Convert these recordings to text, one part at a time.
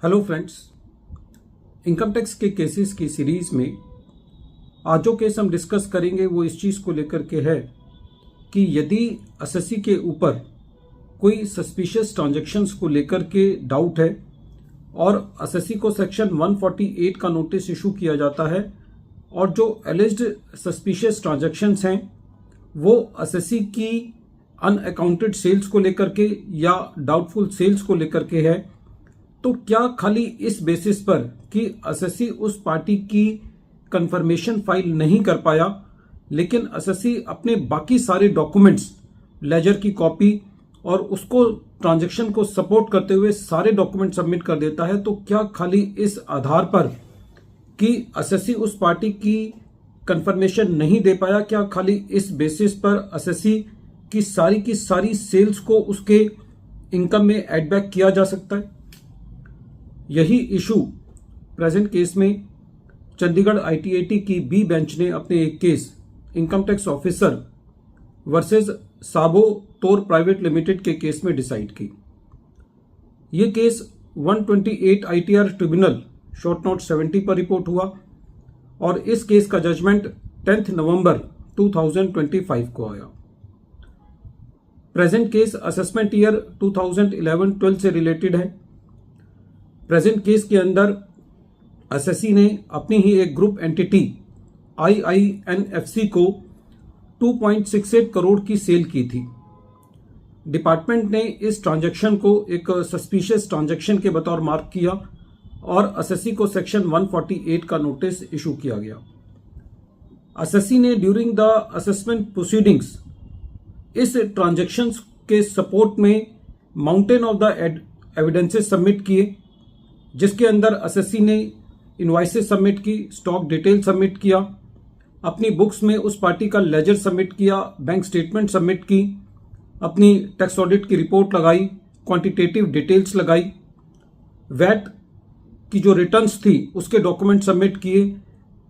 Hello friends, income tax के cases की series में आज जो केस हम डिस्कस करेंगे वो इस चीज़ को लेकर के है कि यदि एसएससी के ऊपर कोई सस्पिशियस ट्रांजैक्शंस को लेकर के डाउट है और एसएससी को सेक्शन 148 का नोटिस इशू किया जाता है और जो एलिज्ड सस्पिशियस ट्रांजैक्शंस हैं वो एसएससी की अनअकाउंटेड सेल्स को लेकर के या डाउटफुल सेल्स को लेकर के है, तो क्या खाली इस बेसिस पर कि एसएससी उस पार्टी की कंफर्मेशन फाइल नहीं कर पाया लेकिन एसएससी अपने बाकी सारे डॉक्यूमेंट्स, लेजर की कॉपी और उसको ट्रांजैक्शन को सपोर्ट करते हुए सारे डॉक्यूमेंट सबमिट कर देता है, तो क्या खाली इस आधार पर कि एसएससी उस पार्टी की कंफर्मेशन नहीं दे पाया, क्या खाली इस बेसिस पर एसएससी की सारी सेल्स को उसके इनकम में एड बैक किया जा सकता है? यही इशू प्रेजेंट केस में चंडीगढ़ आईटीएटी की बी बेंच ने अपने एक case income tax officer versus साबो तोर प्राइवेट लिमिटेड के केस में डिसाइड की। ये case 128 ITR tribunal short note 70 पर रिपोर्ट हुआ और इस केस का जजमेंट 10 नवंबर 2025 को आया। प्रेजेंट केस असेसमेंट ईयर 2011-12 से रिलेटेड है। प्रेजेंट केस के अंदर एसएससी ने अपनी ही एक ग्रुप एंटिटी आईआईएनएफसी को 2.68 करोड़ की सेल की थी। डिपार्टमेंट ने इस ट्रांजैक्शन को एक सस्पिशियस ट्रांजैक्शन के बतौर मार्क किया और एसएससी को सेक्शन 148 का नोटिस इशू किया गया। एसएससी ने ड्यूरिंग द असेसमेंट प्रोसीडिंग्स इस ट्रांजैक्शन के सपोर्ट में mountain of the evidences submit किए, जिसके अंदर एसएससी ने इनवॉइसेस सबमिट की, स्टॉक डिटेल सबमिट किया, अपनी बुक्स में उस पार्टी का लेजर सबमिट किया, बैंक स्टेटमेंट सबमिट की, अपनी टैक्स ऑडिट की रिपोर्ट लगाई, क्वांटिटेटिव डिटेल्स लगाई, वैट की जो रिटर्न्स थी उसके डॉक्यूमेंट सबमिट किए,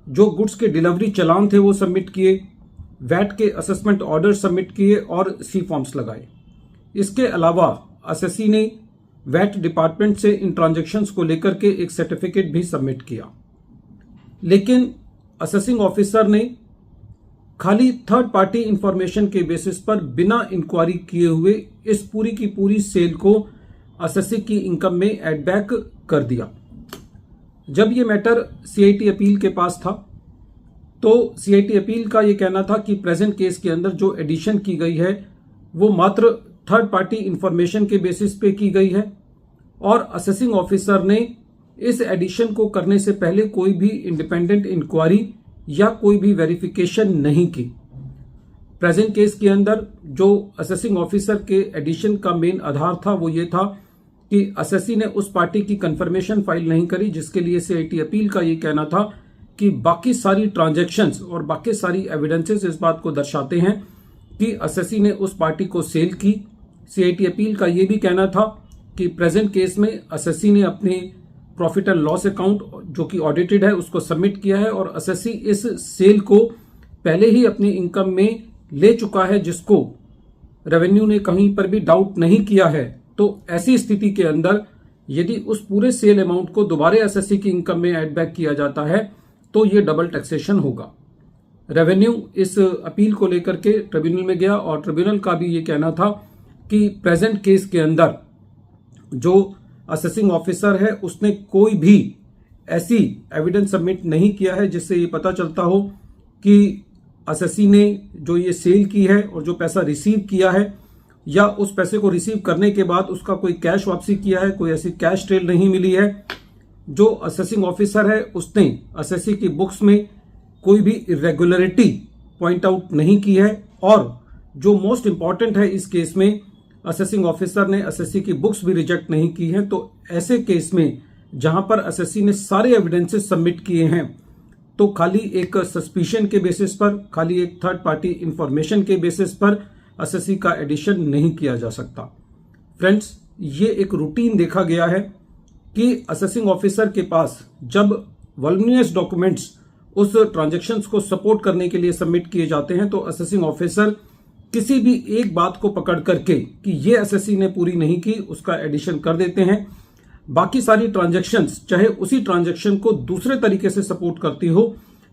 जो गुड्स के डिलीवरी चालान थे वो सबमिट किए, वैट के असेसमेंट ऑर्डर सबमिट किए और सी फॉर्म्स लगाए। इसके अलावा एसएससी ने वैट डिपार्टमेंट से इन ट्रांजैक्शंस को लेकर के एक सर्टिफिकेट भी सबमिट किया, लेकिन असेसिंग ऑफिसर ने खाली थर्ड पार्टी इंफॉर्मेशन के बेसिस पर बिना इंक्वायरी किए हुए इस पूरी की पूरी सेल को एसएससी की इनकम में एड बैक कर दिया। जब ये मैटर सीआईटी अपील के पास था तो सीआईटी अपील का ये कहना था कि प्रेजेंट केस के अंदर जो एडिशन की गई है वो मात्र थर्ड पार्टी इंफॉर्मेशन के बेसिस पे की गई है और असेसिंग ऑफिसर ने इस एडिशन को करने से पहले कोई भी इंडिपेंडेंट इंक्वायरी या कोई भी वेरिफिकेशन नहीं की। प्रेजेंट केस के अंदर जो असेसिंग ऑफिसर के एडिशन का मेन आधार था वो ये था कि एसएससी ने उस पार्टी की कंफर्मेशन फाइल नहीं करी, जिसके लिए सीआईटी अपील का ये कहना था कि बाकी सारी ट्रांजैक्शंस और बाकी सारी एविडेंसेस इस बात को दर्शाते हैं कि एसएससी ने उस पार्टी को सेल की। सीआईटी अपील का ये भी कहना था कि प्रेजेंट केस में एसएससी ने अपने प्रॉफिट एंड लॉस अकाउंट जो कि ऑडिटेड है उसको सबमिट किया है और एसएससी इस सेल को पहले ही अपनी इनकम में ले चुका है, जिसको रेवेन्यू ने कहीं पर भी डाउट नहीं किया है। तो ऐसी स्थिति के अंदर यदि उस पूरे सेल अमाउंट को दोबारा एसएससी की इनकम में एड बैक किया जाता है तो ये डबल टैक्सेशन होगा। रेवेन्यू इस अपील को लेकर के ट्रिब्यूनल में गया और ट्रिब्यूनल का भी ये कहना था कि प्रेजेंट केस के अंदर जो असेसिंग ऑफिसर है उसने कोई भी ऐसी एविडेंस सबमिट नहीं किया है जिससे ये पता चलता हो कि एसएससी ने जो ये सेल की है और जो पैसा रिसीव किया है या उस पैसे को रिसीव करने के बाद उसका कोई कैश वापसी किया है, कोई ऐसी कैश ट्रेल नहीं मिली है। जो असेसिंग ऑफिसर है उसने एसएससी की बुक्स में कोई भी इरेगुलरिटी पॉइंट आउट नहीं की है और जो मोस्ट इंपॉर्टेंट है इस केस में असेसिंग ऑफिसर ने एसएससी की बुक्स भी रिजेक्ट नहीं की हैं। तो ऐसे केस में जहां पर एसएससी ने सारे एविडेंसेस सबमिट किए हैं तो खाली एक सस्पिशन के बेसिस पर, खाली एक थर्ड पार्टी इंफॉर्मेशन के बेसिस पर एसएससी का एडिशन नहीं किया जा सकता। फ्रेंड्स, ये एक रूटीन देखा गया है कि असेसिंग ऑफिसर के पास जब वॉल्यूमिनस डॉक्यूमेंट्स उस ट्रांजैक्शंस को सपोर्ट करने के लिए सबमिट किए जाते हैं तो असेसिंग ऑफिसर किसी भी एक बात को पकड़ करके कि ये एसएससी ने पूरी नहीं की उसका एडिशन कर देते हैं। बाकी सारी ट्रांजैक्शंस चाहे उसी ट्रांजैक्शन को दूसरे तरीके से सपोर्ट करती हो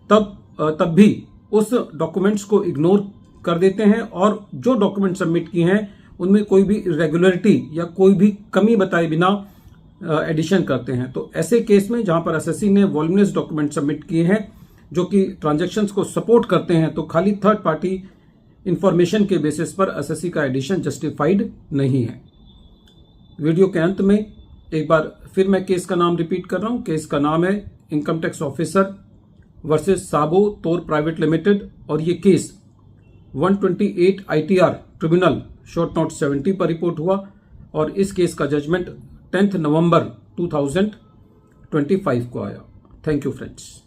तब भी उस डॉक्यूमेंट्स को इग्नोर कर देते हैं और जो डॉक्यूमेंट सबमिट किए हैं उनमें कोई भी इरेगुलरिटी या कोई भी कमी बताए बिना एडिशन करते हैं। तो ऐसे केस में जहां पर एसएससी ने वॉल्यूमिनस डॉक्यूमेंट सबमिट किए हैं जो कि ट्रांजैक्शंस को सपोर्ट करते हैं, तो खाली थर्ड पार्टी इंफॉर्मेशन के बेसिस पर एसएससी का एडिशन जस्टिफाइड नहीं है। वीडियो के अंत में एक बार फिर मैं केस का नाम रिपीट कर रहा हूं। केस का नाम है इनकम टैक्स ऑफिसर वर्सेस साबो तोर प्राइवेट लिमिटेड और ये case 128 ITR tribunal short note 70 पर रिपोर्ट हुआ और इस केस का जजमेंट 10 नवंबर 2025 को आया। Thank you friends.